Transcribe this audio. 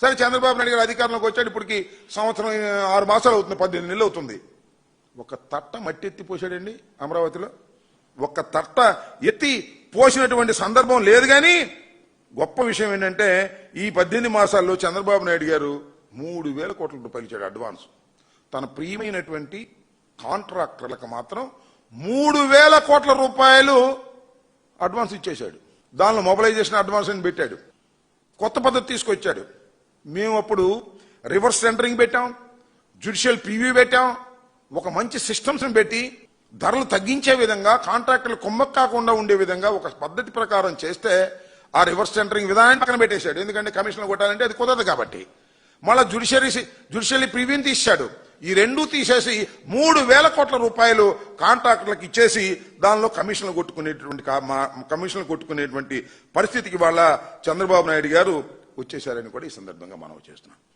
సరే చంద్రబాబు నాయుడు గారు అధికారంలోకి వచ్చాడు, ఇప్పటికి సంవత్సరం 6 మాసాలు అవుతుంది, 18 నెలలు అవుతుంది. ఒక తట్ట మట్టి ఎత్తి పోసాడండి అమరావతిలో. ఒక తట్ట ఎత్తి పోసినటువంటి సందర్భం లేదు. కానీ గొప్ప విషయం ఏంటంటే ఈ 18 మాసాల్లో చంద్రబాబు నాయుడు గారు 3,000 కోట్ల రూపాయలు ఇచ్చాడు అడ్వాన్స్. తన ప్రియమైనటువంటి కాంట్రాక్టర్లకు మాత్రం 3,000 కోట్ల రూపాయలు అడ్వాన్స్ ఇచ్చేశాడు. దానిలో మొబిలైజేషన్ అడ్వాన్స్ అని పెట్టాడు, కొత్త పద్ధతి తీసుకొచ్చాడు. మేము అప్పుడు రివర్స్ టెండరింగ్ పెట్టాం, జ్యుడిషియల్ ప్రివ్యూ పెట్టాం, ఒక మంచి సిస్టమ్స్ పెట్టి ధరలు తగ్గించే విధంగా, కాంట్రాక్టర్లు కొమ్మక్ కాకుండా ఉండే విధంగా ఒక పద్ధతి ప్రకారం చేస్తే ఆ రివర్స్ టెండరింగ్ విధానాన్ని పక్కన పెట్టేశాడు. ఎందుకంటే కమిషన్లు కొట్టాలంటే అది కుదరదు కాబట్టి. మళ్ళా జ్యుడిషియల్ ప్రివ్యూని తీశాడు. ఈ రెండూ తీసేసి 3,000 కోట్ల రూపాయలు కాంట్రాక్టర్లకు ఇచ్చేసి దానిలో కమిషన్లు కొట్టుకునేటువంటి పరిస్థితికి వాళ్ళ చంద్రబాబు నాయుడు గారు వచ్చేశారని కూడా ఈ సందర్భంగా మనం చేస్తున్నాం.